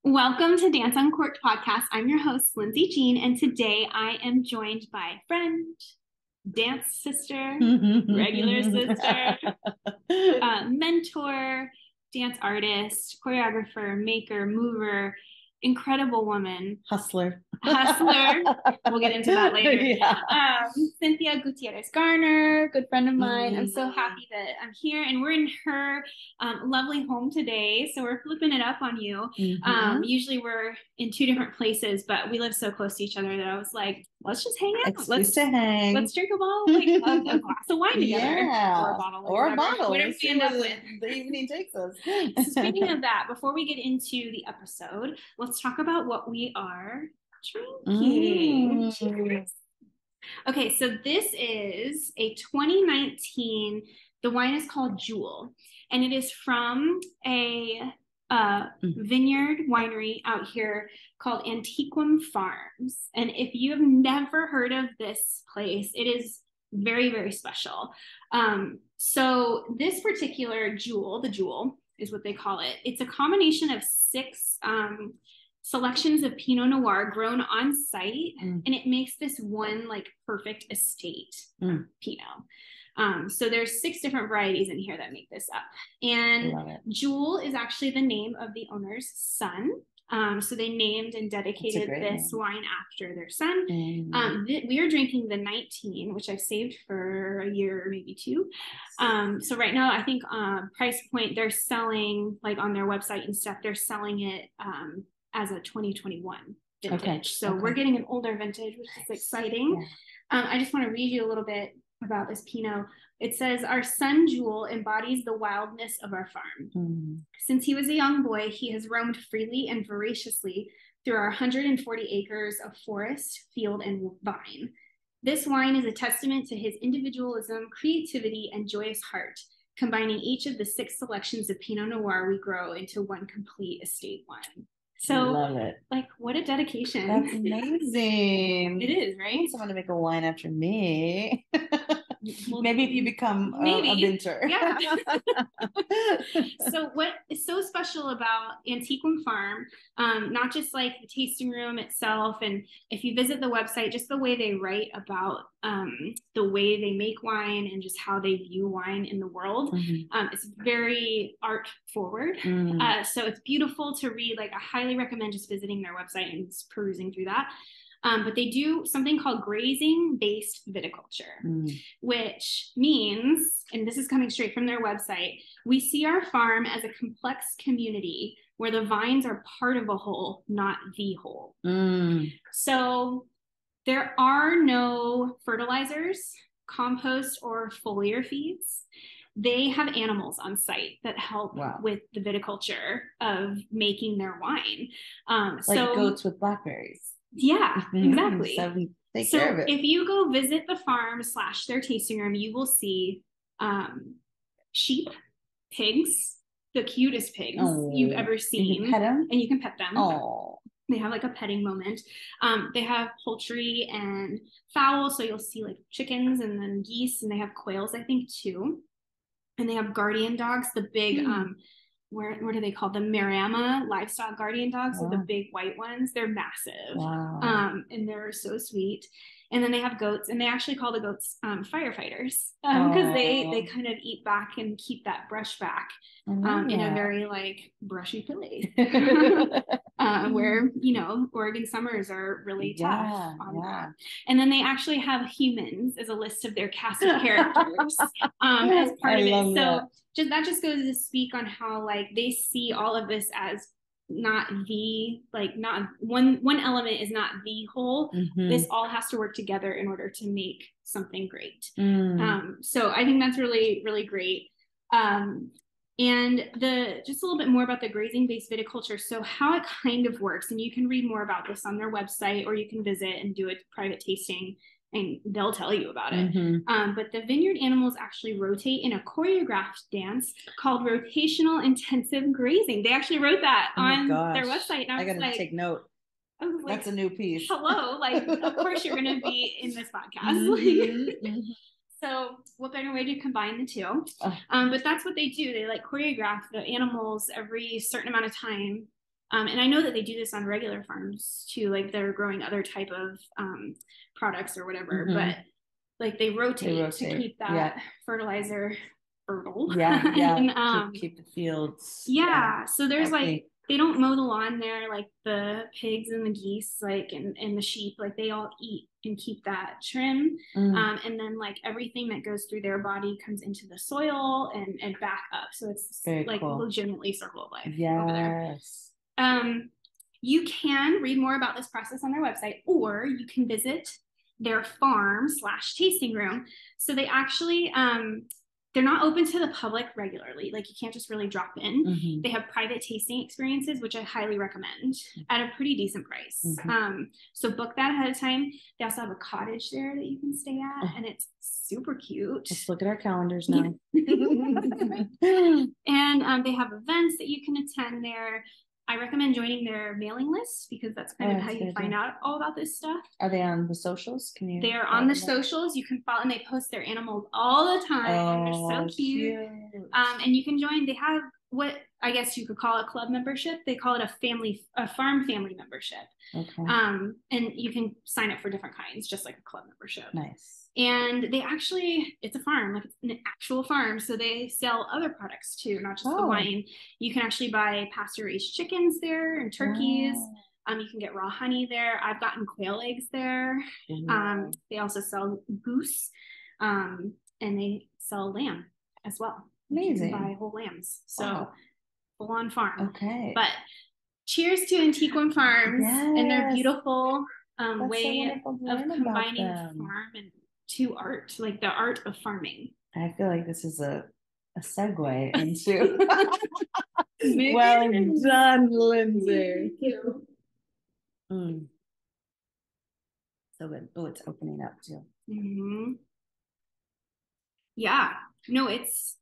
Welcome to Dance on Court podcast. I'm your host, Lindsay Jean, and today I am joined by friend, dance sister, regular sister, mentor, dance artist, choreographer, maker, mover, incredible woman. Hustler. We'll get into that later. Yeah. Cynthia Gutierrez-Garner, good friend of mine. I'm so happy that I'm here, and we're in her lovely home today. So we're flipping it up on you. Usually we're in two different places, but we live so close to each other that I was like, let's just hang out. Let's drink a bottle, like a glass of wine together, or a bottle, whatever we end up with. The evening takes us. So speaking of that, before we get into the episode, let's talk about what we are drinking. Okay, so this is a 2019, the wine is called Juel, and it is from a vineyard winery out here called Antiquum Farms. And if you have never heard of this place, it is very, very special. So this particular Juel, the Juel is what they call it. It's a combination of 6 selections of Pinot Noir grown on site, and it makes this one like perfect estate Pinot. So there's 6 different varieties in here that make this up. And Juel is actually the name of the owner's son. So they named and dedicated this wine after their son. We are drinking the 19, which I've saved for a year, maybe 2. So right now, I think price point, they're selling, like on their website and stuff, they're selling it as a 2021 vintage. So we're getting an older vintage, which is exciting. I just want to read you a little bit about this Pinot. It says, our son Juel embodies the wildness of our farm. Since he was a young boy, he has roamed freely and voraciously through our 140 acres of forest, field, and vine. This wine is a testament to his individualism, creativity, and joyous heart, combining each of the 6 selections of Pinot Noir we grow into one complete estate wine. So, love it. Like, what a dedication. That's amazing. It is, right? I want someone to make a wine after me. Maybe if you become a vinter. Yeah. So what is so special about Antiquum Farm, not just like the tasting room itself, and if you visit the website, just the way they write about the way they make wine and just how they view wine in the world. It's very art forward. So it's beautiful to read. Like, I highly recommend just visiting their website and perusing through that. But they do something called grazing-based viticulture, which means, and this is coming straight from their website, we see our farm as a complex community where the vines are part of a whole, not the whole. So there are no fertilizers, compost, or foliar feeds. They have animals on site that help with the viticulture of making their wine. Like goats with blackberries. Yeah, exactly. So we take care of it. If you go visit the farm / their tasting room, you will see sheep, pigs, the cutest pigs you've ever seen. You can pet them? And you can pet them. Oh. They have like a petting moment. They have poultry and fowl, so you'll see like chickens and then geese, and they have quails, I think, too. And they have guardian dogs, the big what are they called? The Marama livestock guardian dogs, so the big white ones. They're massive. And they're so sweet. And then they have goats, and they actually call the goats firefighters because they kind of eat back and keep that brush back in a very like brushy place where, you know, Oregon summers are really tough on that. And then they actually have humans as a list of their cast of characters as part of it. So that just goes to speak on how like they see all of this as not one element is not the whole. This all has to work together in order to make something great. So I think that's really, really great. And just a little bit more about the grazing-based viticulture. So how it kind of works, and you can read more about this on their website, or you can visit and do a private tasting, and they'll tell you about it. But the vineyard animals actually rotate in a choreographed dance called rotational intensive grazing. They actually wrote that on their website. And I gotta take note. That's a new piece. Hello, like, of course you're going to be in this podcast. So what better way to combine the two? But that's what they do. They like choreograph the animals every certain amount of time And I know that they do this on regular farms too, like they're growing other type of products or whatever, but like they rotate to keep that fertilizer fertile. And, keep the fields. So there's like, they don't mow the lawn there, like the pigs and the geese, like, and the sheep, like they all eat and keep that trim. And then like everything that goes through their body comes into the soil and back up. So it's very like cool. Legitimately circle of life over there. You can read more about this process on their website, or you can visit their farm / tasting room. So they actually, they're not open to the public regularly. Like you can't just really drop in. They have private tasting experiences, which I highly recommend at a pretty decent price. So book that ahead of time. They also have a cottage there that you can stay at, and it's super cute. Let's look at our calendars now. And they have events that you can attend there. I recommend joining their mailing list because that's kind of how you find out all about this stuff. Are they on the socials? They're on the socials. You can follow, and they post their animals all the time. They're so cute. And you can join. They have what I guess you could call a club membership. They call it a farm family membership. And you can sign up for different kinds, just like a club membership. Nice. And they actually, it's a farm, like it's an actual farm. So they sell other products too, not just the wine. You can actually buy pasture raised chickens there and turkeys. You can get raw honey there. I've gotten quail eggs there. They also sell goose, and they sell lamb as well. Amazing. You can buy whole lambs. So full on farm. Okay. But cheers to Antiquum Farms and their beautiful way of combining farm and to art, like the art of farming. I feel like this is a segue into well done, Lindsay. Thank you. So good. Oh, it's opening up too. Yeah, no, it's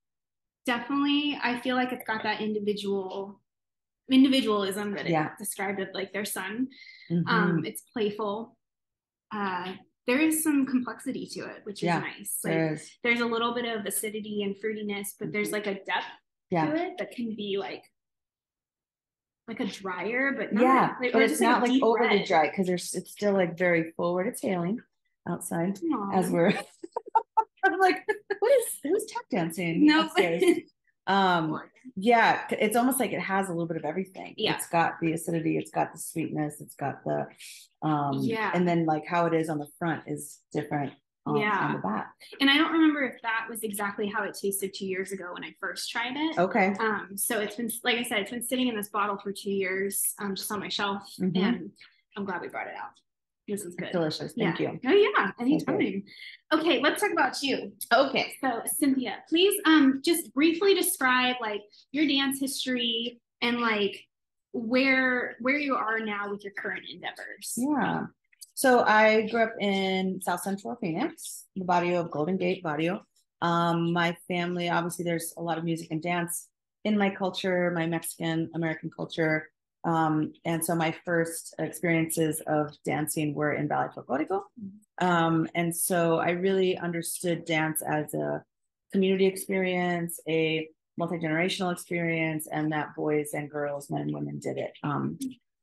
definitely, I feel like it's got that individualism that it described it like their son. It's playful. There is some complexity to it, which is nice. Like there's a little bit of acidity and fruitiness, but there's like a depth to it that can be like a drier, but not but it's not like overly dry because it's still like very forward. It's hailing outside as we're I'm like, who's tap dancing? No, it's almost like it has a little bit of everything. It's got the acidity, it's got the sweetness, it's got the and then like how it is on the front is different on the back. And I don't remember if that was exactly how it tasted 2 years ago when I first tried it. Okay. So it's been, like I said, it's been sitting in this bottle for 2 years, just on my shelf, and I'm glad we brought it out. This is good. Delicious. Thank you. Oh yeah, anytime. Okay, let's talk about you. Okay. So Cynthia, please just briefly describe like your dance history and like where you are now with your current endeavors. Yeah. So I grew up in South Central Phoenix, the barrio of Golden Gate barrio. My family, obviously there's a lot of music and dance in my culture, my Mexican American culture. And so my first experiences of dancing were in ballet folklorico. And so I really understood dance as a community experience, a multi-generational experience, and that boys and girls, men and women did it.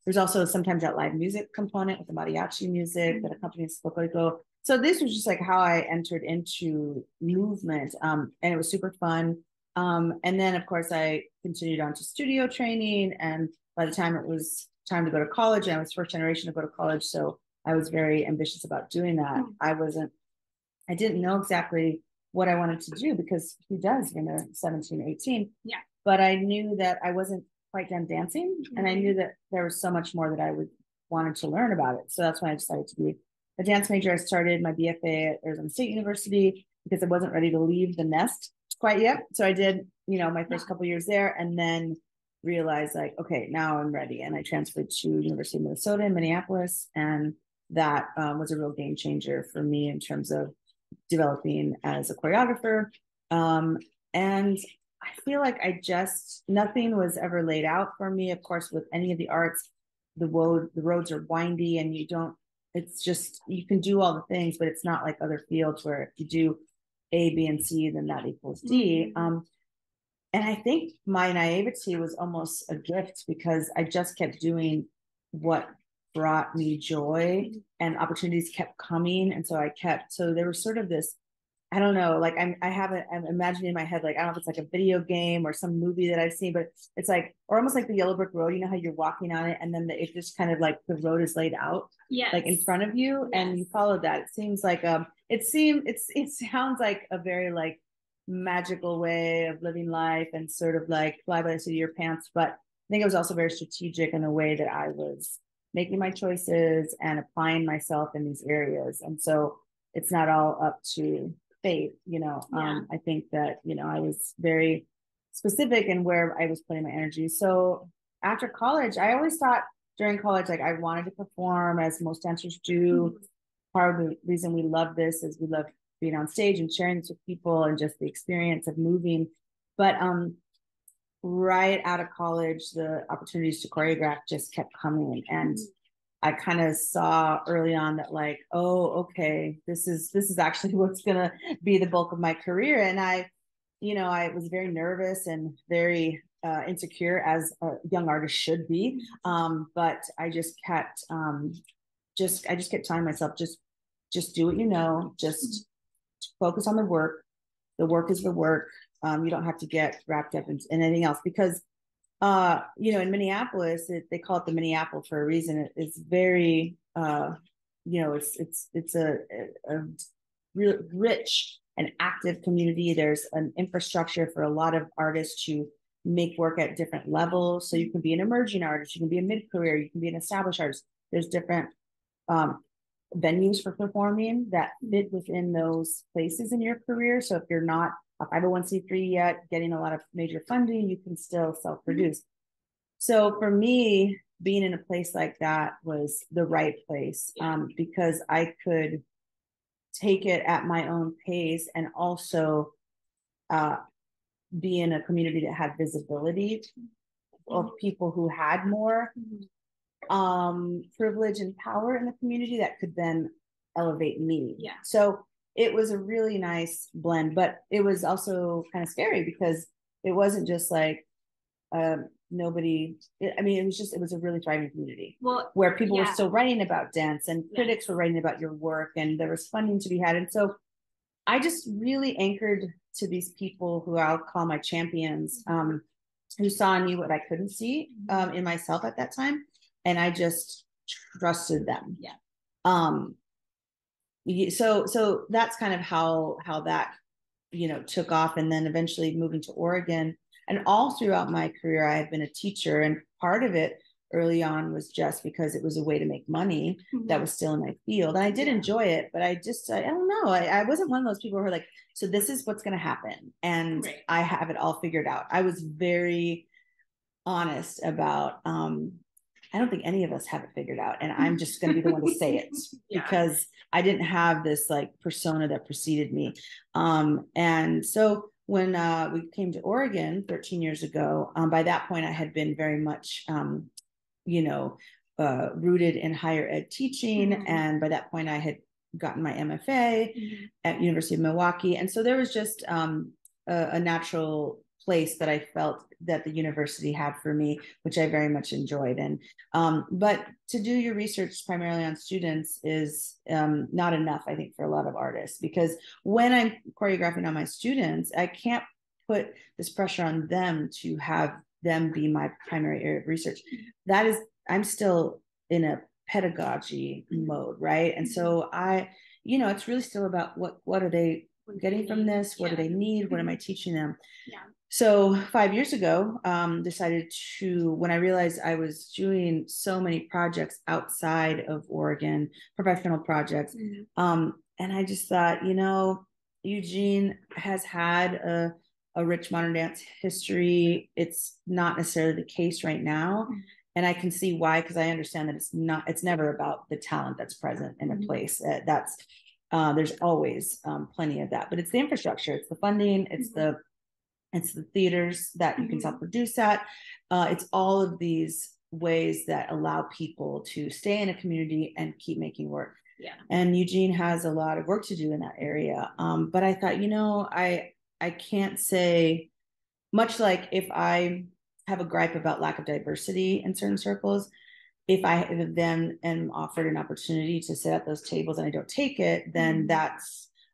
There's also sometimes that live music component with the mariachi music that accompanies folklorico. So this was just like how I entered into movement, and it was super fun. And then of course I continued on to studio training, and by the time it was time to go to college, and I was first generation to go to college, so I was very ambitious about doing that. I didn't know exactly what I wanted to do, because who does when they're 17, 18? Yeah. But I knew that I wasn't quite done dancing, and I knew that there was so much more that I wanted to learn about it. So that's when I decided to be a dance major. I started my BFA at Arizona State University because I wasn't ready to leave the nest quite yet. So I did, my first couple years there, and then realized like, okay, now I'm ready. And I transferred to University of Minnesota in Minneapolis. And that was a real game changer for me in terms of developing as a choreographer. And I feel like nothing was ever laid out for me. Of course, with any of the arts, the roads are windy, and it's just, you can do all the things, but it's not like other fields where if you do A, B, and C, then that equals D. and I think my naivety was almost a gift because I just kept doing what brought me joy, and opportunities kept coming. And so there was sort of this, I don't know, like I'm imagining in my head, like, I don't know if it's like a video game or some movie that I've seen, but it's like, or almost like the Yellow Brick Road, you know how you're walking on it and then it just kind of like the road is laid out, like in front of you, and you follow that. It seems like, it sounds like a very like magical way of living life and sort of like fly by the seat of your pants. But I think it was also very strategic in the way that I was making my choices and applying myself in these areas. And so it's not all up to fate, I think that, I was very specific in where I was putting my energy. So after college, I always thought during college, like I wanted to perform, as most dancers do. Part of the reason we love this is we love being on stage and sharing this with people and just the experience of moving. But right out of college, the opportunities to choreograph just kept coming. And I kind of saw early on that, like, oh, okay, this is actually what's gonna be the bulk of my career. And I was very nervous and very insecure, as a young artist should be. But I just kept I just kept telling myself, just do what you know, just focus on the work. The work is the work. You don't have to get wrapped up in anything else, because in Minneapolis, they call it the Minneapolis for a reason. It's very, it's a real rich and active community. There's an infrastructure for a lot of artists to make work at different levels. So you can be an emerging artist, you can be a mid-career, you can be an established artist. There's different venues for performing that fit within those places in your career. So if you're not a 501c3 yet, getting a lot of major funding, you can still self-produce. So for me, being in a place like that was the right place, because I could take it at my own pace and also be in a community that had visibility of people who had more privilege and power in the community that could then elevate me. So it was a really nice blend, but it was also kind of scary because it wasn't just like nobody. It was a really thriving community where people were still writing about dance, and critics were writing about your work, and there was funding to be had. And so I just really anchored to these people who I'll call my champions, who saw in me what I couldn't see in myself at that time. And I just trusted them. So that's kind of how that, took off. And then eventually moving to Oregon, and all throughout my career, I have been a teacher. And part of it early on was just because it was a way to make money that was still in my field. And I did enjoy it, but I don't know. I wasn't one of those people who were like, so this is what's going to happen. And I have it all figured out. I was very honest about, I don't think any of us have it figured out. And I'm just going to be the one to say it because I didn't have this like persona that preceded me. And so when we came to Oregon 13 years ago, by that point, I had been very much, rooted in higher ed teaching. And by that point, I had gotten my MFA at University of Milwaukee. And so there was just a natural place that I felt that the university had for me, which I very much enjoyed. And but to do your research primarily on students is not enough, I think, for a lot of artists, because when I'm choreographing on my students, I can't put this pressure on them to have them be my primary area of research. That is, I'm still in a pedagogy mode, right? And so it's really still about what are they getting from this? What do they need? What am I teaching them? So 5 years ago, decided to, when I realized I was doing so many projects outside of Oregon, professional projects, and I just thought, Eugene has had a rich modern dance history. It's not necessarily the case right now. And I can see why, because I understand that it's never about the talent that's present in a place. There's always plenty of that, but it's the infrastructure, it's the funding, it's the theaters that you can self-produce at. It's all of these ways that allow people to stay in a community and keep making work. And Eugene has a lot of work to do in that area. But I thought, I can't say much like if I have a gripe about lack of diversity in certain circles, if I then am offered an opportunity to sit at those tables and I don't take it, then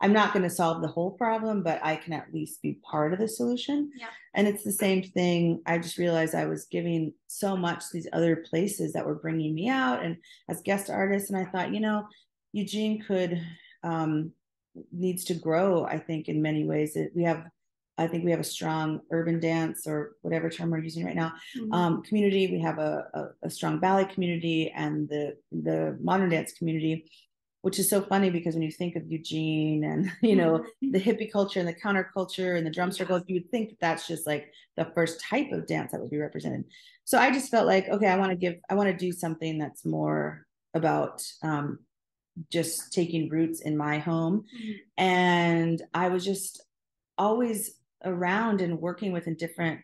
I'm not going to solve the whole problem, but I can at least be part of the solution. Yeah. And it's the same thing. I just realized I was giving so much to these other places that were bringing me out and as guest artists. And I thought, Eugene needs to grow, I think, in many ways. I think we have a strong urban dance, or whatever term we're using right now, community. We have a strong ballet community and the modern dance community, which is so funny because when you think of Eugene and, the hippie culture and the counterculture and the drum circles, you would think that's just like the first type of dance that would be represented. So I just felt like, okay, I want to do something that's more about just taking roots in my home. And I was just always around and working with in different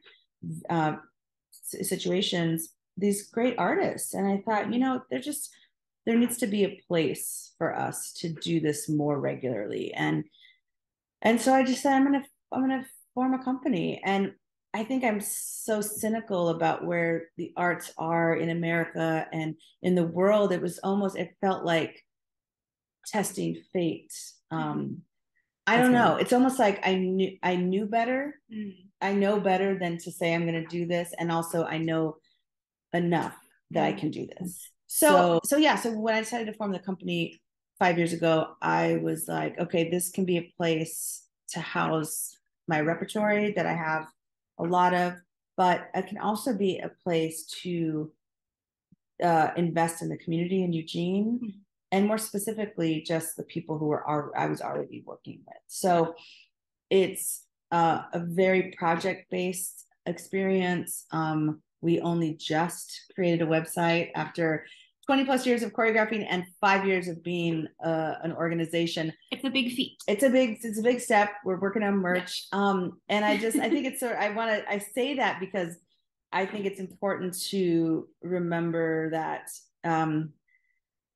situations these great artists, and I thought, there needs to be a place for us to do this more regularly, and so I just said, I'm gonna form a company. And I think I'm so cynical about where the arts are in America and in the world. It felt like testing fate. I don't know. It's almost like I knew better. I know better than to say I'm going to do this. And also I know enough that I can do this. So when I decided to form the company 5 years ago, I was like, okay, this can be a place to house my repertoire that I have a lot of, but it can also be a place to invest in the community in Eugene. And more specifically, just the people who I was already working with. So it's a very project-based experience. We only just created a website after 20 plus years of choreographing and 5 years of being an organization. It's a big feat. It's a big step. We're working on merch. Yeah. And I think it's I say that because I think it's important to remember that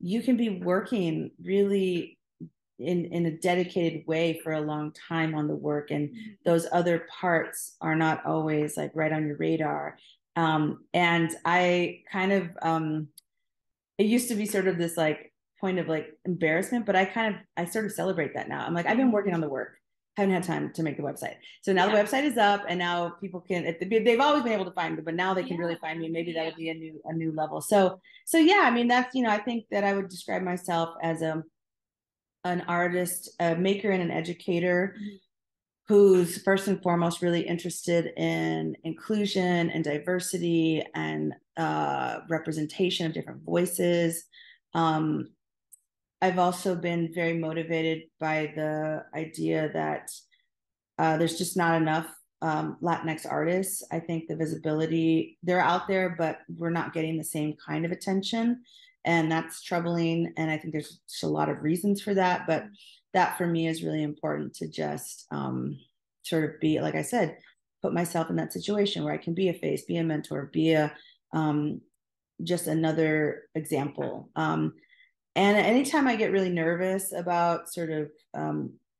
you can be working really in a dedicated way for a long time on the work, and those other parts are not always like right on your radar. And I kind of it used to be sort of this like point of like embarrassment, but I sort of celebrate that now. I'm like, I've been working on the work, haven't had time to make the website. So now the website is up, and now people can, they've always been able to find me, but now they can really find me. Maybe that would be a new level. So yeah, I mean, that's, I think that I would describe myself as an artist, a maker, and an educator who's first and foremost really interested in inclusion and diversity and representation of different voices. I've also been very motivated by the idea that there's just not enough Latinx artists. I think the visibility, they're out there, but we're not getting the same kind of attention. And that's troubling. And I think there's a lot of reasons for that. But that for me is really important to just sort of be, like I said, put myself in that situation where I can be a face, be a mentor, be a just another example. And anytime I get really nervous about sort of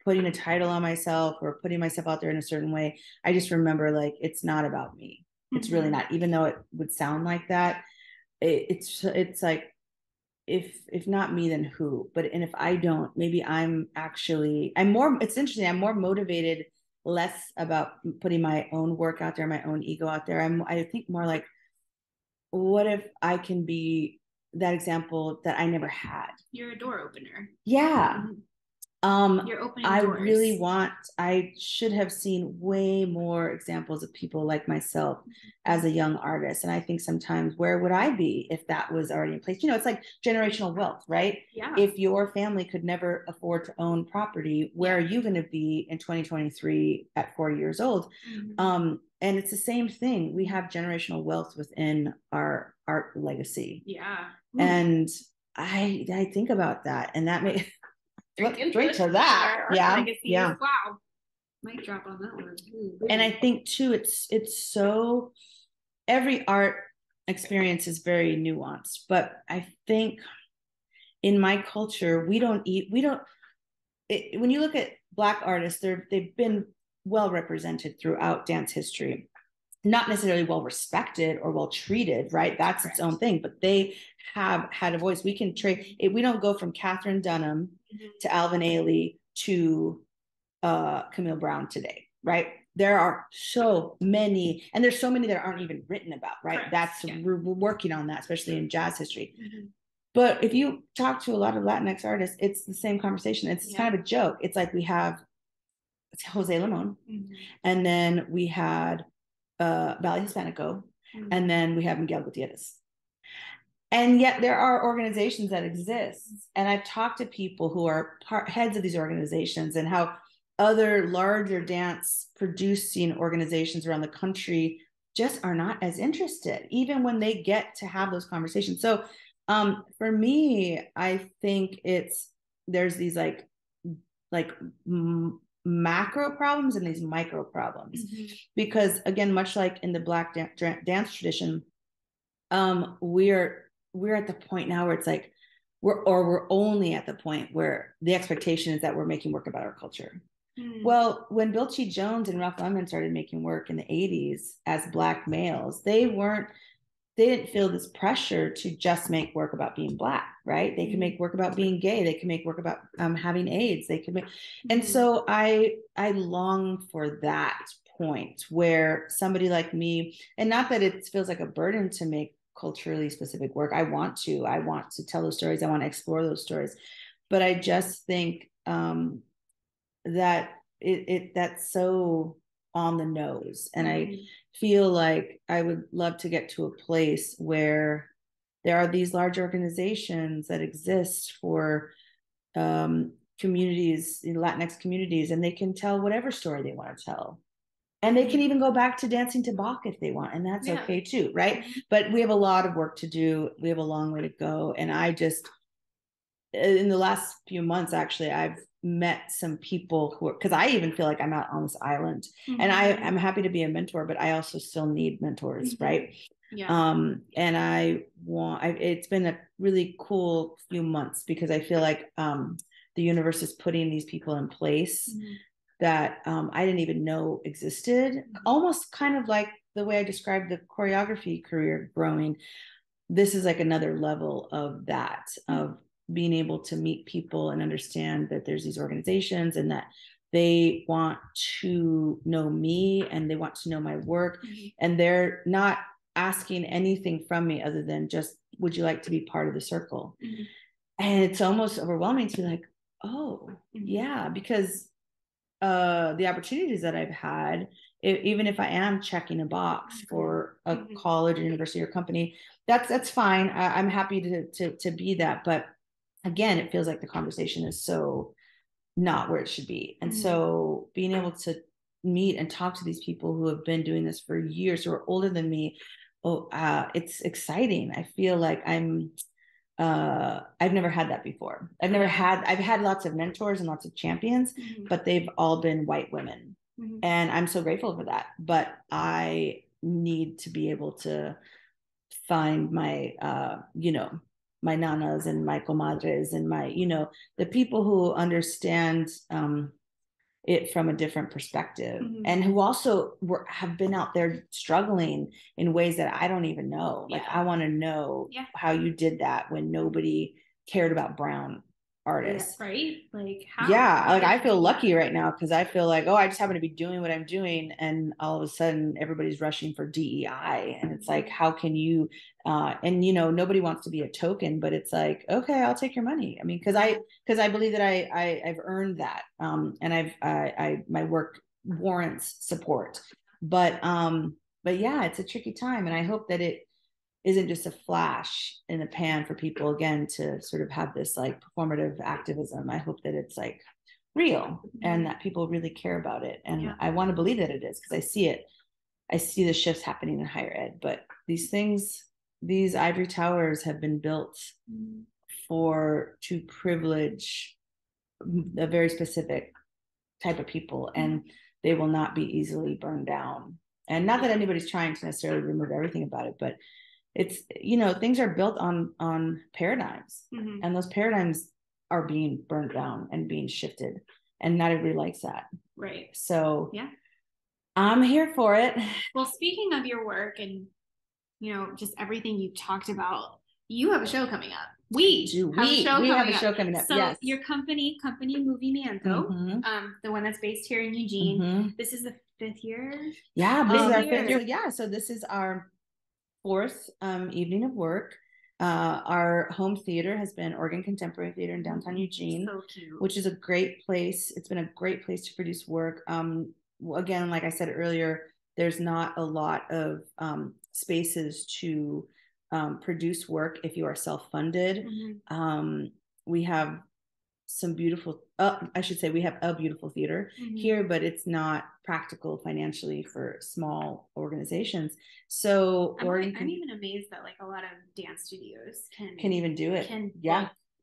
putting a title on myself or putting myself out there in a certain way, I just remember, like, it's not about me. It's really not, even though it would sound like that. It's like, if not me, then who? And if I don't, maybe it's interesting. I'm more motivated, less about putting my own work out there, my own ego out there. I think more like, what if I can be that example that I never had? You're a door opener. Yeah. You're opening doors. I should have seen way more examples of people like myself as a young artist. And I think sometimes, where would I be if that was already in place? It's like generational wealth, right? Yeah. If your family could never afford to own property, where are you going to be in 2023 at 40 years old? And it's the same thing. We have generational wealth within our art legacy. Yeah. And I think about that, and that may drink to that. Yeah. Legacy. Yeah. Wow. Mic drop on that one. And I think too, it's so, every art experience is very nuanced, but I think in my culture, when you look at Black artists, they've been well represented throughout dance history. Not necessarily well respected or well treated, right? That's its own thing, but they have had a voice. We can trade it. We don't go from Catherine Dunham to Alvin Ailey to Camille Brown today, right? There are so many, and there's so many that aren't even written about, right? That's we're working on that, especially in jazz history. But if you talk to a lot of Latinx artists, it's the same conversation. It's kind of a joke. It's like we have Jose Limon, and then we had Ballet Hispanico, and then we have Miguel Gutierrez. And yet there are organizations that exist. And I've talked to people who are heads of these organizations and how other larger dance producing organizations around the country just are not as interested, even when they get to have those conversations. So for me, I think there's these like macro problems and these micro problems, because again, much like in the Black dance tradition, we're at the point now where it's like we're only at the point where the expectation is that we're making work about our culture. Well, when Bill T. Jones and Ralph Lemon started making work in the 80s as Black males, they didn't feel this pressure to just make work about being Black, right? They can make work about being gay. They can make work about having AIDS. They can make, and so I long for that point where somebody like me, and not that it feels like a burden to make culturally specific work. I want to tell those stories. I want to explore those stories, but I just think that that's so on the nose. And I feel like I would love to get to a place where there are these large organizations that exist for communities, Latinx communities, and they can tell whatever story they want to tell. And they can even go back to dancing to Bach if they want, and that's okay too, right? But we have a lot of work to do. We have a long way to go. And I just, in the last few months, actually, I've met some people who are, because I even feel like I'm out on this island, and I'm happy to be a mentor, but I also still need mentors, right? And it's been a really cool few months, because I feel like the universe is putting these people in place that I didn't even know existed, almost kind of like the way I described the choreography career growing. This is like another level of that, of being able to meet people and understand that there's these organizations and that they want to know me and they want to know my work, and they're not asking anything from me other than just, would you like to be part of the circle? And it's almost overwhelming to be like, oh yeah, because the opportunities that I've had, even if I am checking a box for a college or university or company, that's fine. I'm happy to be that. But again, it feels like the conversation is so not where it should be. And so being able to meet and talk to these people who have been doing this for years, who are older than me, it's exciting. I feel like I've never had that before. I've had lots of mentors and lots of champions, but they've all been white women. And I'm so grateful for that. But I need to be able to find my, my nanas and my comadres and my, the people who understand it from a different perspective, and who also have been out there struggling in ways that I don't even know. Like, I want to know how you did that when nobody cared about brown artists. Right? Like, how? Like, I feel lucky right now, because I feel like, I just happen to be doing what I'm doing, and all of a sudden everybody's rushing for DEI, and it's like, how can you and nobody wants to be a token, but it's like, okay, I'll take your money. I mean, because I believe that I've earned that, and my work warrants support. But yeah, it's a tricky time, and I hope that it isn't just a flash in the pan for people, again, to sort of have this like performative activism. I hope that it's like real, and that people really care about it. And I want to believe that it is, because I see it. I see the shifts happening in higher ed, but these ivory towers have been built to privilege a very specific type of people, and they will not be easily burned down. And not that anybody's trying to necessarily remove everything about it, but it's, things are built on paradigms, and those paradigms are being burned down and being shifted, and not everybody likes that. Right. So yeah, I'm here for it. Well, speaking of your work and, just everything you've talked about, you have a show coming up. We have a show coming up. So yes. Your company Movimiento, the one that's based here in Eugene, this is the 5th year. Yeah, this is our 5th year. Yeah, so this is our 4th evening of work. Our home theater has been Oregon Contemporary Theater in downtown Eugene, so cute. Which is a great place. It's been a great place to produce work. Again, like I said earlier, there's not a lot of spaces to produce work if you are self-funded. We have some beautiful, I should say we have a beautiful theater here, but it's not practical financially for small organizations. So I'm even amazed that like a lot of dance studios can even do it.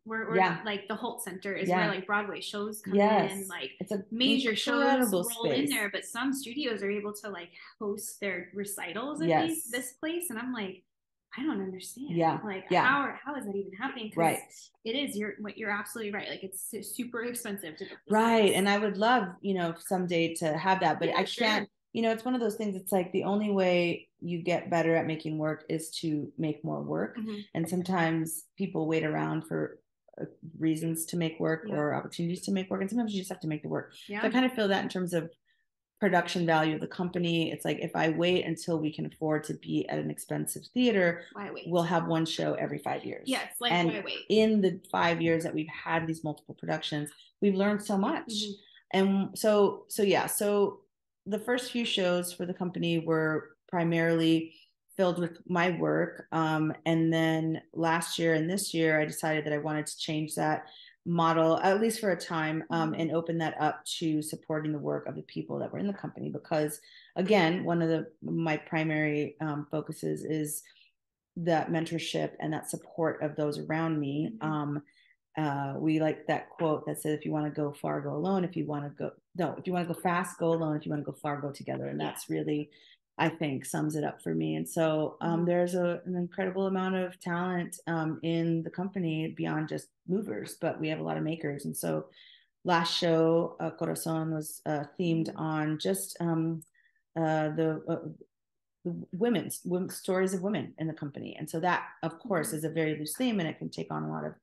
We're like the Holt Center is where like Broadway shows come in, like it's a major shows roll in there, but some studios are able to like host their recitals at this place, and I'm like, I don't understand. How is that even happening? Right. It is, you're absolutely right. Like it's super expensive to right. And I would love, someday to have that, but I can't, it's one of those things. It's like the only way you get better at making work is to make more work. And sometimes people wait around for reasons to make work or opportunities to make work. And sometimes you just have to make the work. So I kind of feel that in terms of production value of the company. It's like, if I wait until we can afford to be at an expensive theater, we'll have one show every 5 years. Yes, like and why wait? In the 5 years that we've had these multiple productions, we've learned so much. And so the first few shows for the company were primarily filled with my work. And then last year and this year, I decided that I wanted to change that model, at least for a time, and open that up to supporting the work of the people that were in the company. Because again, one of my primary focuses is that mentorship and that support of those around me. We like that quote that says, if you want to go far, go alone. If you want to go fast, go alone. If you want to go far, go together. And that's really, I think, sums it up for me. And so there's an incredible amount of talent in the company beyond just movers, but we have a lot of makers. And so last show, Corazon, was themed on just the women's stories of women in the company. And so that, of course, is a very loose theme, and it can take on a lot of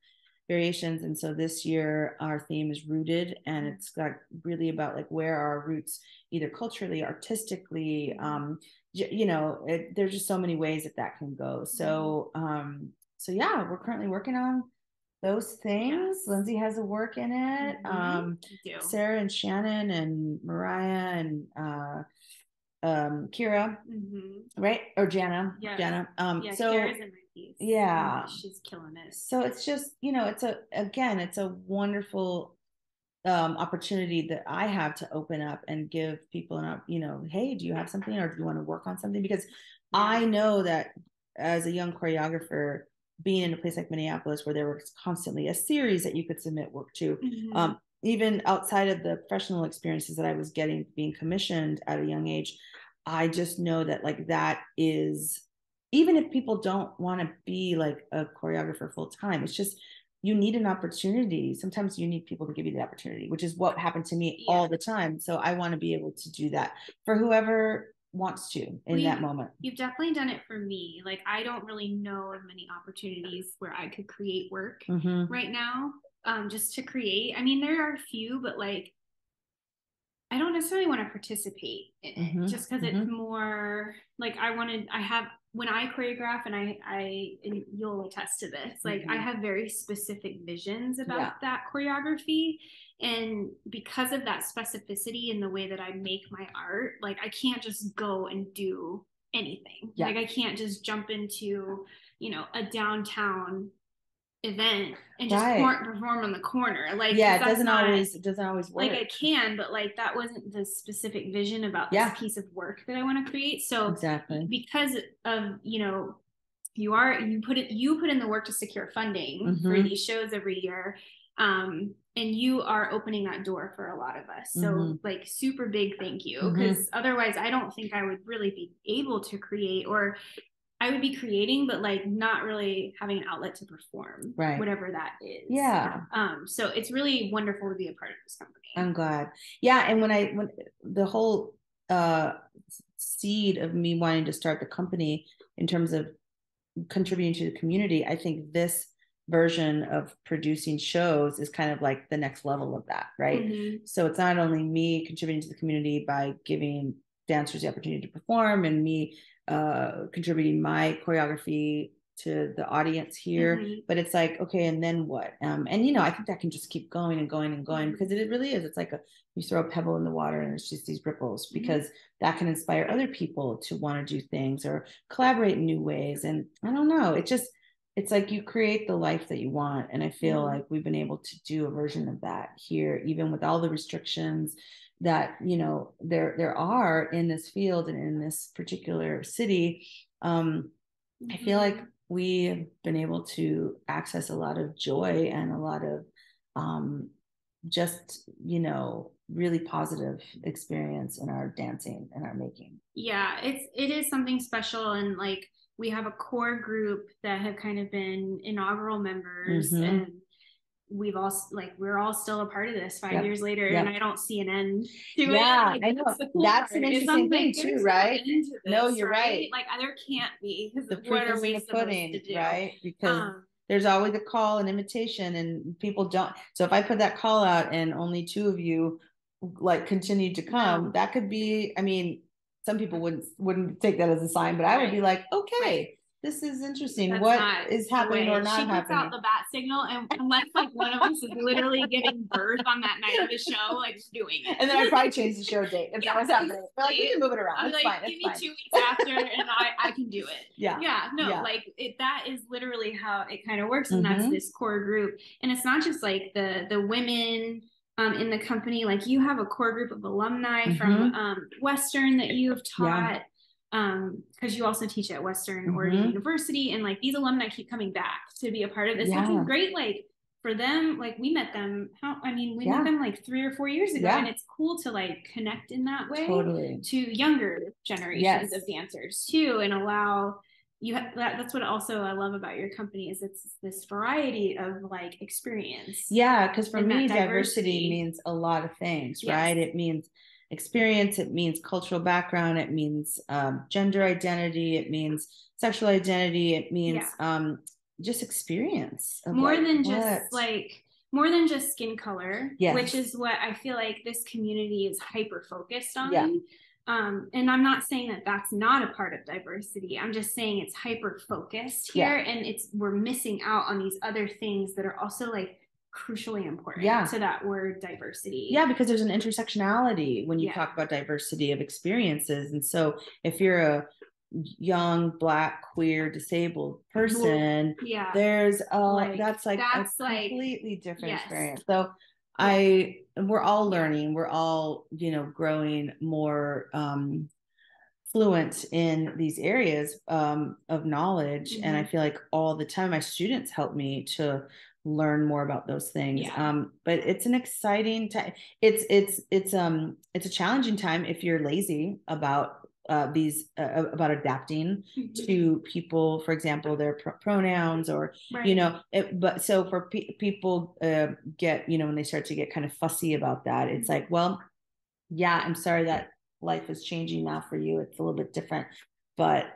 variations. And so this year our theme is rooted, and it's got really about like where our roots, either culturally, artistically, there's just so many ways that can go. So yeah, we're currently working on those things. Lindsay has a work in it. Sarah and Shannon and Mariah and Kira, right? Or Jana. Jana. Kira's in my piece. Yeah. She's killing it. So it's just, it's a wonderful opportunity that I have to open up and give people hey, do you have something, or do you want to work on something? Because I know that as a young choreographer, being in a place like Minneapolis, where there was constantly a series that you could submit work to, even outside of the professional experiences that I was getting being commissioned at a young age, I just know that like that is, even if people don't want to be like a choreographer full time, it's just, you need an opportunity. Sometimes you need people to give you the opportunity, which is what happened to me all the time. So I want to be able to do that for whoever wants to in that moment. You've definitely done it for me. Like, I don't really know of many opportunities where I could create work right now, just to create. I mean, there are a few, but like, I don't necessarily want to participate in it, just because it's more like when I choreograph, and you'll attest to this, like I have very specific visions about that choreography. And because of that specificity in the way that I make my art, like I can't just go and do anything. Like I can't just jump into, a downtown event and just perform on the corner. Like, it doesn't always work. Like I can, but like that wasn't the specific vision about this piece of work that I want to create. So because of you put in the work to secure funding for these shows every year, and you are opening that door for a lot of us. So like, super big thank you, because otherwise I don't think I would really be able to create, or I would be creating, but like not really having an outlet to perform, right, whatever that is. Yeah. So it's really wonderful to be a part of this company. I'm glad. Yeah. And when the whole seed of me wanting to start the company in terms of contributing to the community, I think this version of producing shows is kind of like the next level of that, right? Mm-hmm. So it's not only me contributing to the community by giving dancers the opportunity to perform and me contributing my choreography to the audience here, Mm-hmm. but it's like, okay, and then what? And you know, I think that can just keep going and going and going, because it really is. It's like you throw a pebble in the water and it's just these ripples, because that can inspire other people to want to do things or collaborate in new ways. And I don't know, it's like you create the life that you want. And I feel like we've been able to do a version of that here, even with all the restrictions that, you know, there are in this field and in this particular city. I feel like we've been able to access a lot of joy and a lot of just, you know, really positive experience in our dancing and our making. Yeah, it is something special. And like, we have a core group that have kind of been inaugural members, and we've all like, we're all still a part of this 5 years later, and I don't see an end to it. Like, I know cool that's an interesting thing too, right? This, no, you're right. Like, there can't be, because the proof is in the pudding, right? Because there's always a call and invitation, and people don't. So if I put that call out and only 2 of you like continue to come, that could be, I mean, some people wouldn't take that as a sign, but I would be like, okay, this is interesting. That's what is happening or not happening? She puts out the bat signal, and unless like one of us is literally giving birth on that night of the show, like just doing it. And then I probably change the show date if that was happening. But like, we can move it around. I'm like, fine. Give me 2 weeks after, and I can do it. Like that is literally how it kind of works, and that's this core group. And it's not just like the women in the company. Like, you have a core group of alumni from Western that you have taught. Because you also teach at Western Oregon University, and like these alumni keep coming back to be a part of this, which is great. Like, for them, like, we met them we met them like 3 or 4 years ago, and it's cool to like connect in that way to younger generations of dancers too, and allow that's what also I love about your company, is it's this variety of like experience. Because for me, diversity means a lot of things, right? It means experience, it means cultural background, it means gender identity, it means sexual identity, it means just experience. More than just skin color, which is what I feel like this community is hyper focused on. And I'm not saying that that's not a part of diversity. I'm just saying it's hyper focused here, and we're missing out on these other things that are also like crucially important to that word diversity. Because there's an intersectionality when you talk about diversity of experiences. And so if you're a young Black, queer, disabled person, there's that's a completely different experience. So we're all learning, we're all, you know, growing more fluent in these areas of knowledge. And I feel like all the time my students help me to learn more about those things. But it's an exciting time. It's a challenging time if you're lazy about about adapting to people, for example, their pronouns, or you know, but so for people get, you know, when they start to get kind of fussy about that, it's like, well, I'm sorry that life is changing now for you, it's a little bit different, but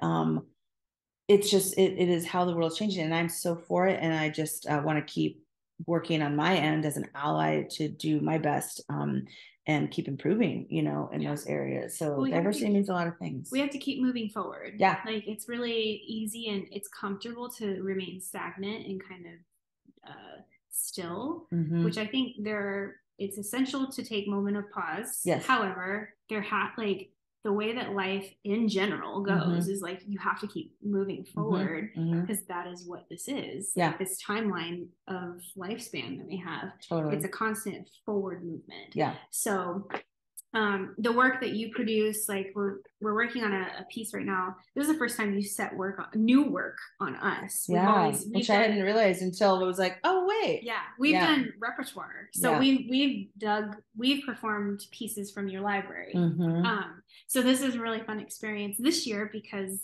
it's just it is how the world's changing, and I'm so for it, and I just want to keep working on my end as an ally to do my best and keep improving, you know, in those areas. So diversity means a lot of things. We have to keep moving forward. Like, it's really easy and it's comfortable to remain stagnant and kind of still, which I think it's essential to take moment of pause. However, the way that life in general goes is like, you have to keep moving forward, because that is what this is. Like, this timeline of lifespan that we have, it's a constant forward movement. So the work that you produce, like we're working on a piece right now. This is the first time you set new work on us. Which I hadn't realized until it was like, oh wait. We've done repertoire. So we've performed pieces from your library. So this is a really fun experience this year, because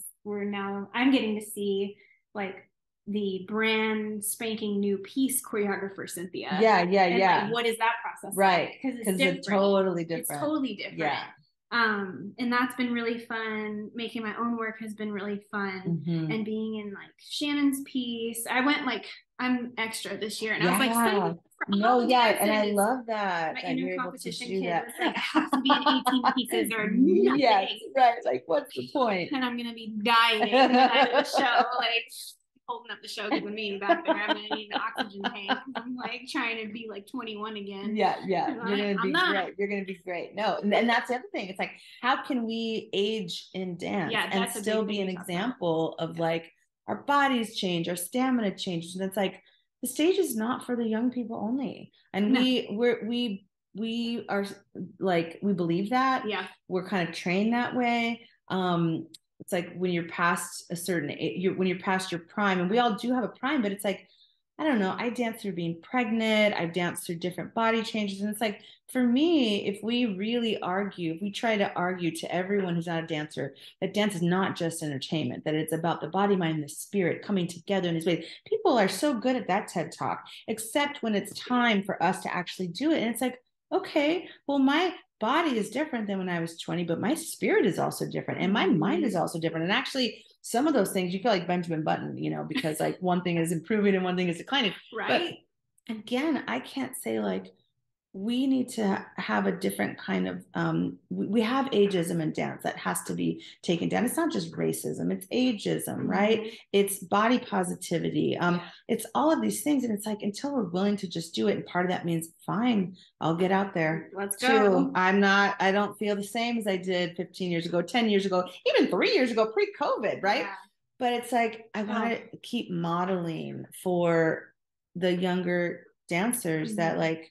I'm getting to see like the brand spanking new piece choreographer Cynthia. And like, what is that process like? Because it's totally different. It's totally different. Yeah. And that's been really fun. Making my own work has been really fun. And being in like Shannon's piece, I'm extra this year, and I was like, and I love that. My inner competition kid was like, I have to be in 18 pieces or nothing. Yes, right. Like, what's the point? And I'm gonna be dying the night of the show, like holding up the show because of me back there. I'm gonna need an oxygen tank. I'm like trying to be like 21 again. Yeah. You're gonna be great. You're gonna be great. No, and that's the other thing. It's like, how can we age in dance and still be an example of like our bodies change, our stamina changes, and it's like the stage is not for the young people only. And we are like, we believe that. Yeah, we're kind of trained that way. It's like when you're past a certain age, when you're past your prime, and we all do have a prime, but it's like, I don't know, I danced through being pregnant, I danced through different body changes. And it's like, for me, if we try to argue to everyone who's not a dancer, that dance is not just entertainment, that it's about the body, mind, and the spirit coming together in these ways. People are so good at that TED Talk, except when it's time for us to actually do it. And it's like, okay, well, my body is different than when I was 20, but my spirit is also different. And my mind is also different. And actually, some of those things you feel like Benjamin Button, because like one thing is improving and one thing is declining. Right. But again, I can't say like, we need to have a different kind of, we have ageism in dance that has to be taken down. It's not just racism, it's ageism, right? It's body positivity. It's all of these things. And it's like, until we're willing to just do it. And part of that means, fine, I'll get out there. Let's go. I don't feel the same as I did 15 years ago, 10 years ago, even 3 years ago, pre-COVID, right? Yeah. But it's like, I want to keep modeling for the younger dancers that like,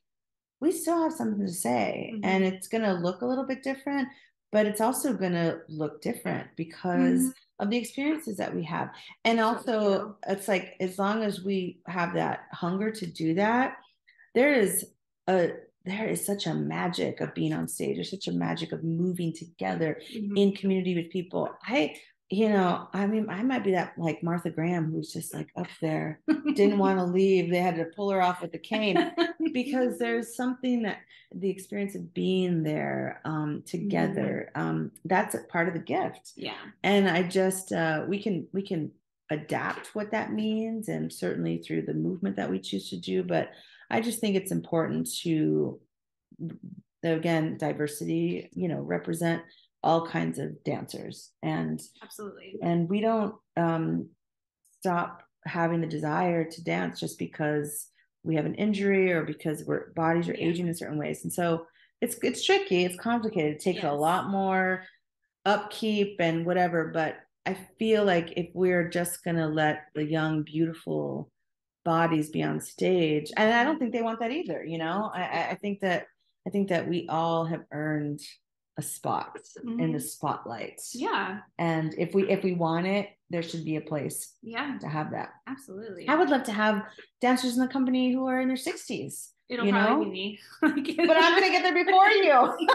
we still have something to say, and it's going to look a little bit different, but it's also going to look different because of the experiences that we have. And also it's like, as long as we have that hunger to do that, there is such a magic of being on stage. There's such a magic of moving together in community with people. I might be that like Martha Graham, who's just like up there, didn't want to leave. They had to pull her off with the cane because there's something that the experience of being there together, that's a part of the gift. Yeah. And I just, we can adapt what that means, and certainly through the movement that we choose to do. But I just think it's important to, again, diversity, represent all kinds of dancers, and absolutely. And we don't stop having the desire to dance just because we have an injury or because our bodies are aging in certain ways. And so it's tricky, it's complicated, it takes a lot more upkeep and whatever. But I feel like if we're just gonna let the young, beautiful bodies be on stage, and I don't think they want that either, I think that we all have earned a spot in the spotlight. Yeah. And if we want it, there should be a place to have that. Absolutely. I would love to have dancers in the company who are in their 60s. It'll probably be me. But I'm going to get there before you.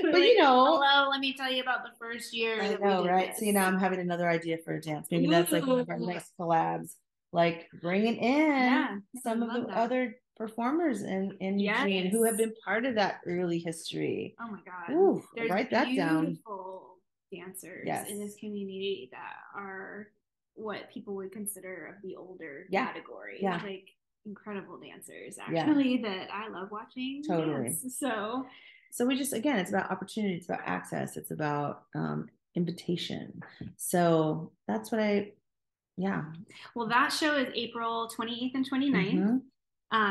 But like, hello, let me tell you about the first year. I know, right? This. So, I'm having another idea for a dance. Maybe that's like one of our next collabs. Like bringing in some of the other performers in Eugene who have been part of that early history. Oh my God. Ooh, write that down. Beautiful dancers in this community that are what people would consider of the older category. Yeah. Like incredible dancers actually that I love watching. Totally. Dance. So we just, again, it's about opportunity, it's about access, it's about invitation. So that's what well, that show is April 28th and 29th.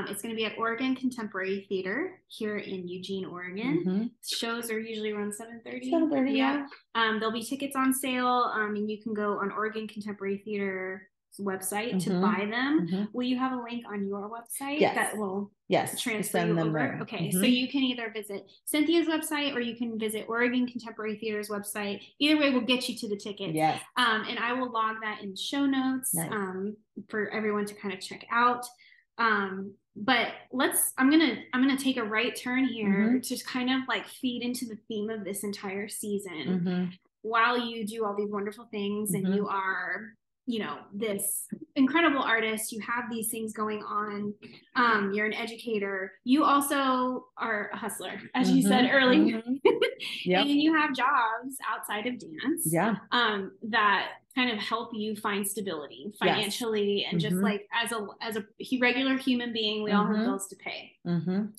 It's going to be at Oregon Contemporary Theater here in Eugene, Oregon. Shows are usually around 7:30. 7:30, yeah. There'll be tickets on sale, and you can go on Oregon Contemporary Theater's website to buy them. Will you have a link on your website that will transfer you over? There. Okay, so you can either visit Cynthia's website or you can visit Oregon Contemporary Theater's website. Either way will get you to the tickets. Yes. And I will log that in show notes for everyone to kind of check out. But I'm gonna take a right turn here to kind of like feed into the theme of this entire season. while you do all these wonderful things and Mhm. you are, you know, this incredible artist, you have these things going on, you're an educator, you also are a hustler, as you said earlier. Yep. And you have jobs outside of dance, that kind of help you find stability financially, and just like as a regular human being, we all have bills to pay.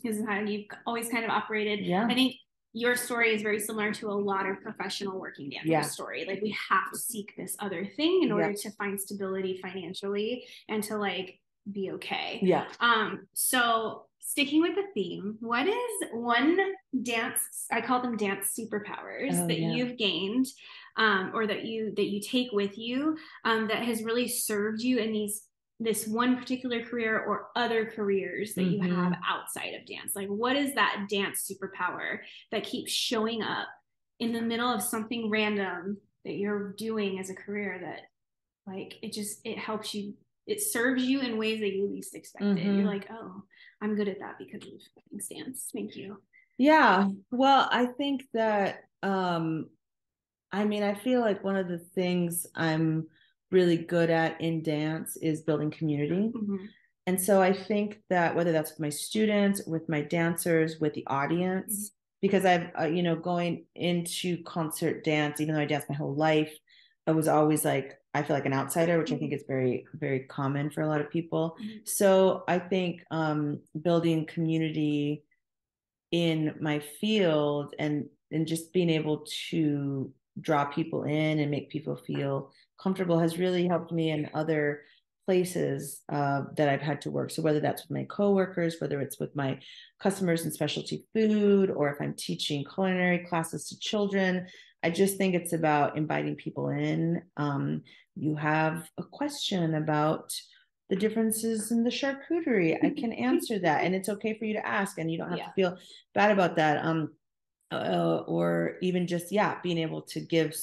This is how you've always kind of operated. I think your story is very similar to a lot of professional working dancers' story. Like, we have to seek this other thing in order to find stability financially and to like be okay. So sticking with the theme, what is one dance, I call them dance superpowers, that you've gained, or that you take with you, that has really served you in this one particular career or other careers that you have outside of dance? Like, what is that dance superpower that keeps showing up in the middle of something random that you're doing as a career, that like it helps you, it serves you in ways that you least expected? You're like, oh, I'm good at that because of dance. Thank you. Yeah. Well, I think that I mean, I feel like one of the things I'm really good at in dance is building community. And so I think that whether that's with my students, with my dancers, with the audience, because I've, you know, going into concert dance, even though I danced my whole life, I was always like, I feel like an outsider, which I think is very, very common for a lot of people. So I think building community in my field and just being able to draw people in and make people feel comfortable has really helped me in other places that I've had to work. So whether that's with my coworkers, whether it's with my customers in specialty food, or if I'm teaching culinary classes to children, I just think it's about inviting people in. You have a question about the differences in the charcuterie, I can answer that, and it's okay for you to ask, and you don't have to feel bad about that. Or even just being able to give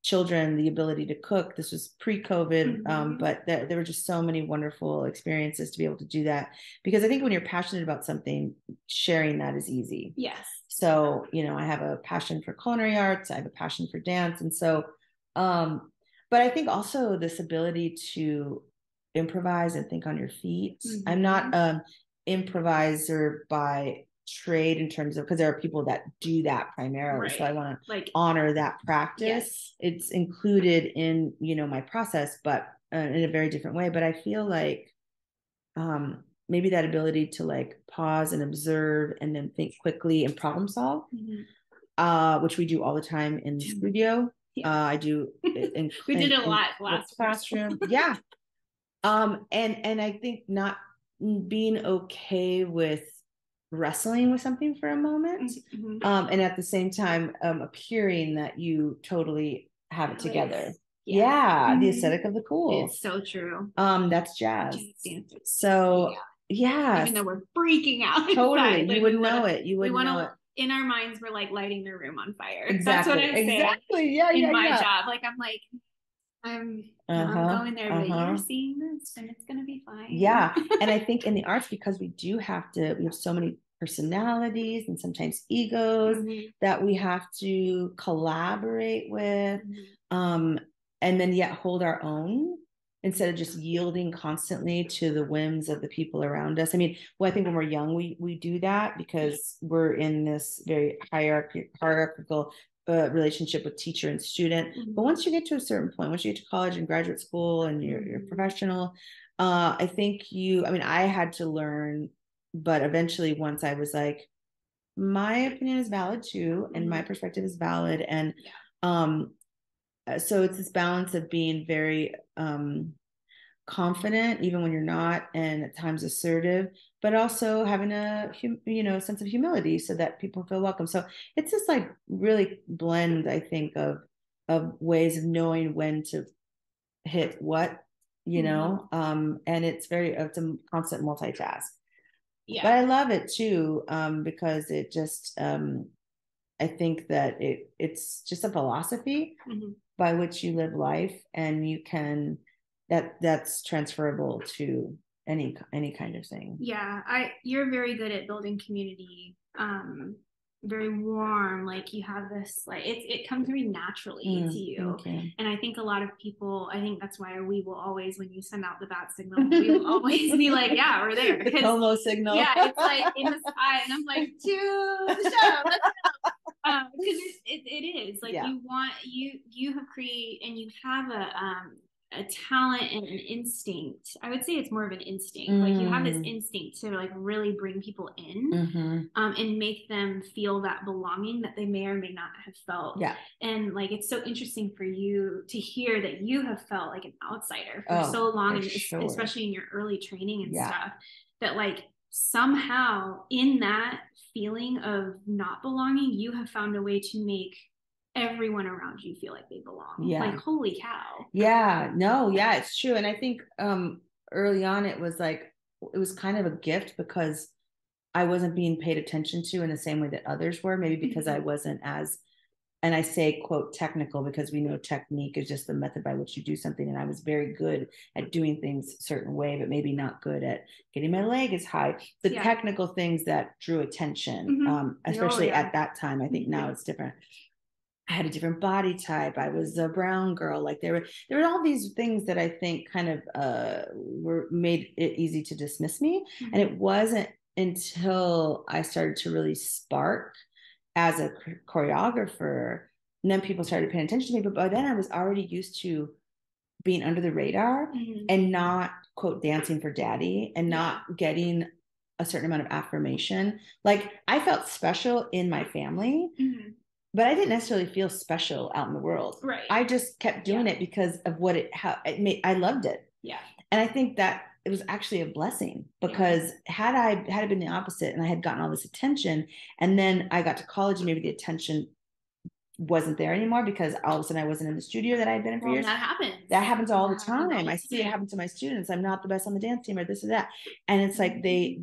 children the ability to cook. This was pre-COVID, but there were just so many wonderful experiences to be able to do that, because I think when you're passionate about something, sharing that is easy. So, you know, I have a passion for culinary arts, I have a passion for dance, and so but I think also this ability to improvise and think on your feet. I'm not an improviser by trade in terms of, because there are people that do that primarily. So I want to like honor that practice. It's included in, you know, my process, but in a very different way. But I feel like maybe that ability to like pause and observe and then think quickly and problem solve, which we do all the time in the studio. I do we did a lot last classroom. And I think not being okay with wrestling with something for a moment, and at the same time appearing that you totally have it together. The aesthetic of the cool. It's so true. That's jazz. So even though we're freaking out totally inside, like, you wouldn't know it. You wouldn't know it. In our minds, we're like lighting the room on fire. Exactly. That's what I'm saying. Exactly. In my job, like I'm going there, but you're seeing this, and it's gonna be fine. And I think in the arts, because we have so many personalities and sometimes egos that we have to collaborate with, and then yet hold our own, instead of just yielding constantly to the whims of the people around us. I mean, well, I think when we're young, we do that because we're in this very hierarchical relationship with teacher and student. But once you get to a certain point, once you get to college and graduate school and you're professional, I think I had to learn, but eventually once I was like, my opinion is valid too, and my perspective is valid. And so it's this balance of being very confident, even when you're not, and at times assertive, but also having a sense of humility so that people feel welcome. So it's just like really blend, I think, of ways of knowing when to hit what, and it's a constant multitask. But I love it too, because it just I think that it's just a philosophy by which you live life, and you can that's transferable to any kind of thing. You're very good at building community very warm, like you have this, like it comes very naturally to you. Okay. And I think a lot of people, I think that's why we will always, when you send out the bat signal, we will always be like, yeah, we're there. The Como signal. Yeah, it's like in the sky, and I'm like, to the show, let's go. Because it is like, you have created, and you have a talent and an instinct. I would say it's more of an instinct. Like you have this instinct to like really bring people in, and make them feel that belonging that they may or may not have felt. Yeah. And like, it's so interesting for you to hear that you have felt like an outsider for so long, and especially in your early training and stuff, that like somehow in that feeling of not belonging, you have found a way to make everyone around you feel like they belong. Yeah. Like, holy cow. Yeah, no, yeah, it's true. And I think early on it was kind of a gift because I wasn't being paid attention to in the same way that others were, maybe because I wasn't as, and I say quote technical because we know technique is just the method by which you do something. And I was very good at doing things a certain way, but maybe not good at getting my leg as high. The technical things that drew attention, especially at that time. I think now it's different. I had a different body type. I was a brown girl. Like there were all these things that I think kind of were made it easy to dismiss me. And it wasn't until I started to really spark as a choreographer, and then people started paying attention to me. But by then I was already used to being under the radar and not quote dancing for daddy and not getting a certain amount of affirmation. Like I felt special in my family. But I didn't necessarily feel special out in the world. Right. I just kept doing it because of how it made. I loved it. Yeah. And I think that it was actually a blessing because had it been the opposite and I had gotten all this attention and then I got to college and maybe the attention wasn't there anymore because all of a sudden I wasn't in the studio that I'd been in for years. That happens. That happens all the time. I see it happen to my students. I'm not the best on the dance team or this or that. And it's like they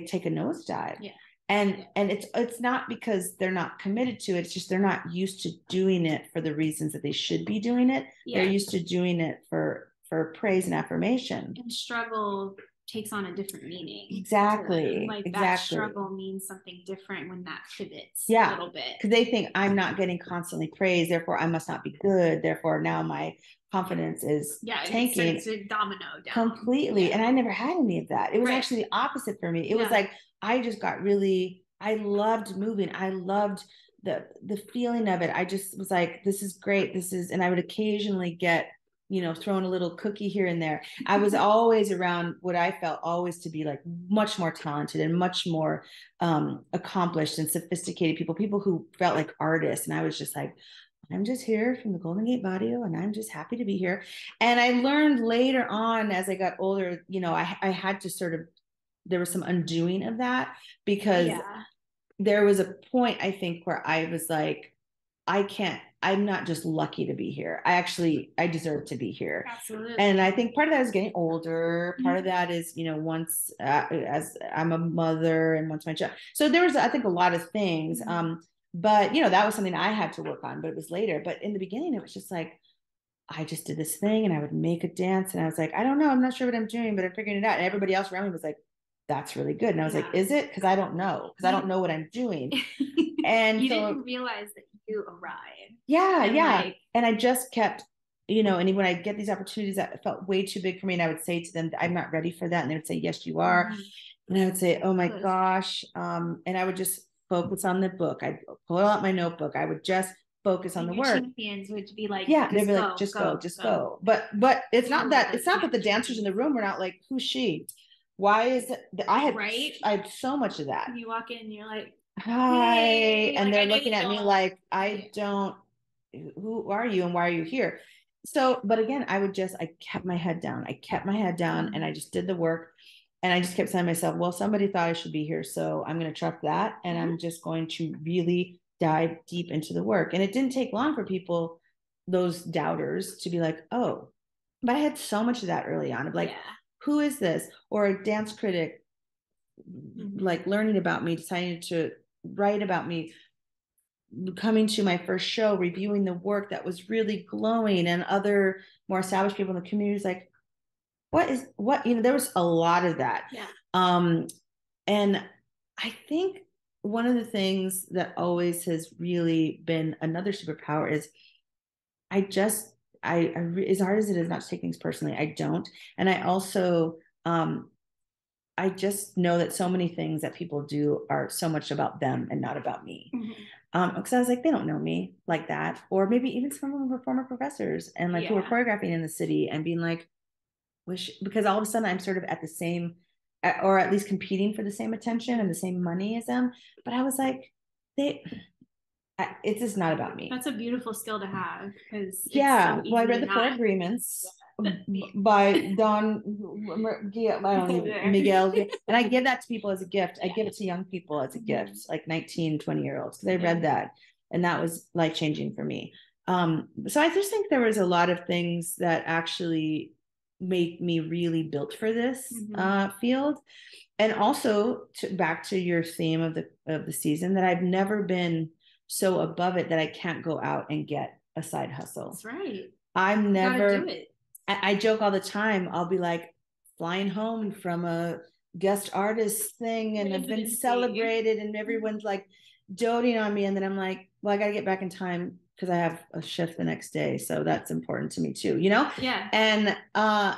take a nosedive. Yeah. And it's not because they're not committed to it. It's just they're not used to doing it for the reasons that they should be doing it. Yeah. They're used to doing it for praise and affirmation. And struggle takes on a different meaning. Exactly. That struggle means something different when that pivots a little bit. Because they think I'm not getting constantly praised, therefore I must not be good. Therefore now my confidence is tanking. It's a domino down. Completely. Yeah. And I never had any of that. It was actually the opposite for me. It was like I just got I loved moving. I loved the feeling of it. I just was like, this is great. And I would occasionally get, thrown a little cookie here and there. I was always around what I felt always to be like much more talented and much more accomplished and sophisticated people who felt like artists. And I was just like, I'm just here from the Golden Gate Barrio and I'm just happy to be here. And I learned later on as I got older, I had to there was some undoing of that because there was a point I think where I was like, I'm not just lucky to be here. I deserve to be here. Absolutely. And I think part of that is getting older. Part of that is, once as I'm a mother and once my child. So there was, I think, a lot of things. But, that was something I had to work on, but it was later. But in the beginning, it was just like, I just did this thing and I would make a dance. And I was like, I don't know. I'm not sure what I'm doing, but I'm figuring it out. And everybody else around me was like, that's really good. And I was like, is it? Because I don't know. Because I don't know what I'm doing. And you didn't realize that you arrived. Yeah. And I just kept, and when I get these opportunities that felt way too big for me, and I would say to them, I'm not ready for that. And they would say, yes, you are. And I would say, oh my gosh. And I would just focus on the book. I'd pull out my notebook. I would just focus on the work. Champions would be like, they'd be like, just go. But it's not that the dancers in the room were not like, who's she? Why is it? I had so much of that. You walk in and you're like, hi. Hey. And they're looking at me like, who are you and why are you here? So, but again, I kept my head down. And I just did the work. And I just kept saying to myself, well, somebody thought I should be here. So I'm going to trust that. And I'm just going to really dive deep into the work. And it didn't take long for people, those doubters, to be like, oh, but I had so much of that early on of like, who is this? Or a dance critic, like learning about me, deciding to write about me, coming to my first show, reviewing the work that was really glowing, and other more established people in the community was like, there was a lot of that. Yeah. And I think one of the things that always has really been another superpower is I just, as hard as it is not to take things personally, I don't. And I also, I just know that so many things that people do are so much about them and not about me. Because I was like, they don't know me like that. Or maybe even some of them were former professors and like who were choreographing in the city and being like, because all of a sudden I'm sort of at the same, or at least competing for the same attention and the same money as them. But I was like, it's just not about me. That's a beautiful skill to have, because well, I read the Four Agreements by Don Miguel, and I give that to people as a gift. I give it to young people as a gift, like 19, 20-year-olds, because I read that, and that was life-changing for me. So I just think there was a lot of things that actually make me really built for this field. And also back to your theme of the season, that I've never been so above it that I can't go out and get a side hustle. That's right. I'm never, I joke all the time. I'll be like flying home from a guest artist thing and I've been celebrated and everyone's like doting on me. And then I'm like, well, I got to get back in time because I have a shift the next day. So that's important to me too, you know? Yeah. And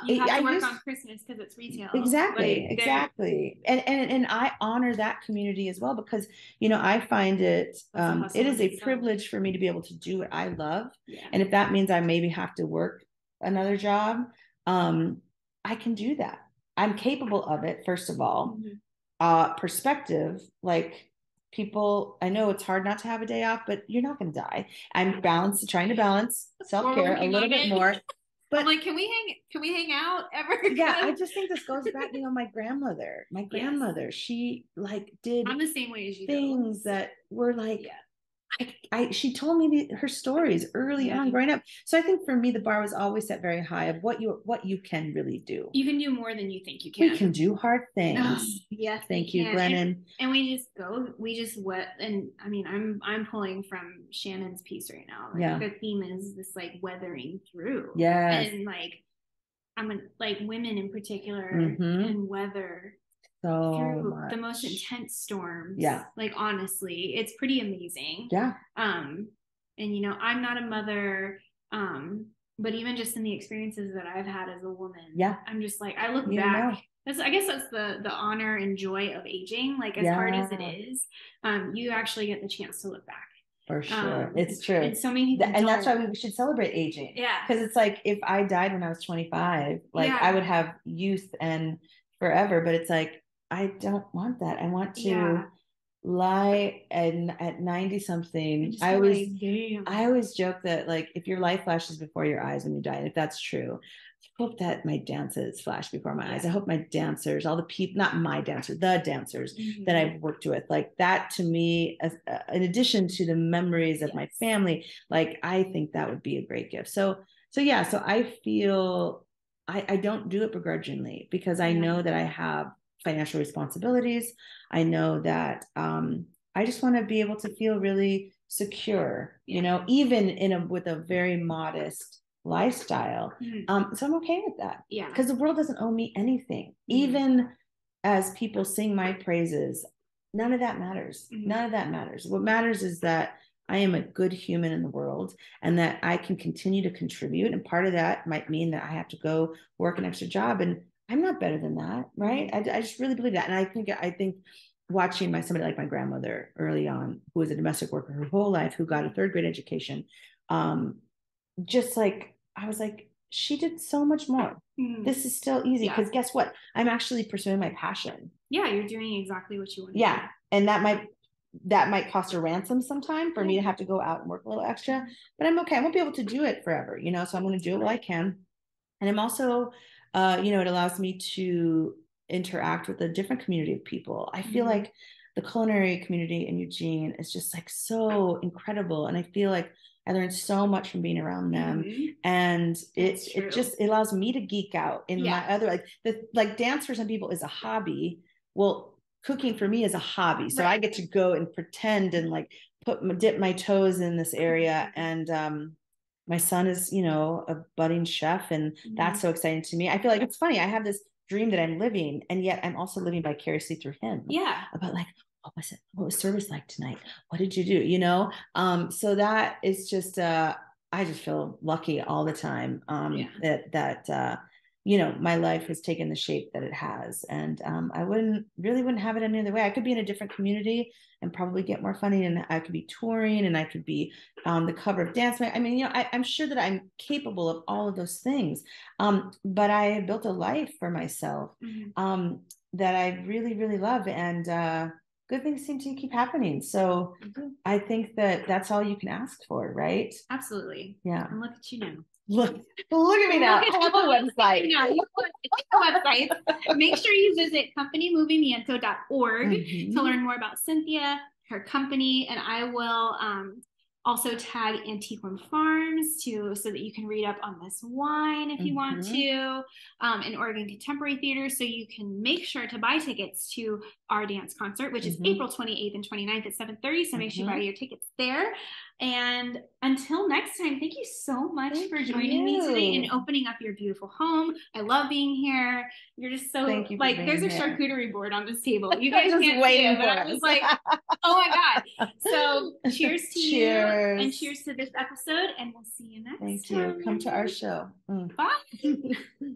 you have to work on Christmas because it's retail. Exactly. And I honor that community as well, because, you know, I find it is a privilege for me to be able to do what I love. Yeah. And if that means I maybe have to work another job, I can do that. I'm capable of it, first of all. Perspective, like, people, I know it's hard not to have a day off, but you're not going to die. I'm trying to balance self-care a little bit more. But I'm like, can we hang out ever? Yeah, I just think this goes back, you know, my grandmother, she like did I'm the same way as you things that were like, she told me her stories early on growing up. So I think for me, the bar was always set very high of what you can really do. You can do more than you think you can. We can do hard things. Yes. Thank you, Glennon. And we just and I mean, I'm pulling from Shannon's piece right now. Like, the theme is this like weathering through. Yes. And like, like women in particular can weather through the most intense storms. Yeah. Like, honestly, it's pretty amazing. Yeah. And you know, I'm not a mother, but even just in the experiences that I've had as a woman, I'm just like, I look back. I guess that's the honor and joy of aging. Like, as hard as it is, you actually get the chance to look back. For sure. It's true. And so many people and that's why we should celebrate aging. Yeah. Because it's like, if I died when I was 25, like I would have youth and forever, but it's like, I don't want that. I want to lie at 90 something. I always joke that, like, if your life flashes before your eyes when you die, and if that's true, I hope that my dances flash before my eyes. I hope my dancers, all the people, not my dancers, the dancers that I've worked with, like, that to me, in addition to the memories of my family, like, I think that would be a great gift. So I feel I don't do it begrudgingly, because I know that I have financial responsibilities. I know that I just want to be able to feel really secure, you know, even with a very modest lifestyle. So I'm okay with that. Yeah. Because the world doesn't owe me anything. Even as people sing my praises, none of that matters. None of that matters. What matters is that I am a good human in the world, and that I can continue to contribute. And part of that might mean that I have to go work an extra job, and I'm not better than that, right? I just really believe that. And I think watching somebody like my grandmother early on, who was a domestic worker her whole life, who got a third grade education, just like, I was like, she did so much more. This is still easy, because guess what? I'm actually pursuing my passion. Yeah, you're doing exactly what you want to do. And that might cost a ransom sometime for me to have to go out and work a little extra, but I'm okay. I won't be able to do it forever, you know, so I'm going to do it while I can. And I'm also, you know, it allows me to interact with a different community of people. I feel like the culinary community in Eugene is just like so incredible. And I feel like I learned so much from being around them. And it just allows me to geek out in my other, like dance for some people is a hobby. Well, cooking for me is a hobby. So I get to go and pretend and like dip my toes in this area. And my son is, you know, a budding chef, and that's so exciting to me. I feel like it's funny. I have this dream that I'm living, and yet I'm also living vicariously through him. Yeah. About like, what was service like tonight? What did you do? You know? So that is just, I just feel lucky all the time, that you know, my life has taken the shape that it has. And I wouldn't have it any other way. I could be in a different community and probably get more funding, and I could be touring, and I could be on the cover of Dance Mag. I mean, you know, I'm sure that I'm capable of all of those things. But I have built a life for myself that I really, really love. And good things seem to keep happening. So I think that that's all you can ask for, right? Absolutely. Yeah. And look at you now. Look at me now. I have a website. Yeah, it's a website. Make sure you visit companymovimiento.org to learn more about Cynthia, her company, and I will also tag Antiquum Farms so that you can read up on this wine if you want to, in Oregon Contemporary Theater, so you can make sure to buy tickets to our dance concert, which is April 28th and 29th at 7:30. So make sure you buy your tickets there. And until next time, thank you so much for joining me today and opening up your beautiful home. I love being here. You're just so like, there's a charcuterie board on this table. You guys can't see it, but I was like, oh my God. So cheers to you, and cheers to this episode, and we'll see you next time. Thank you. Come to our show. Bye.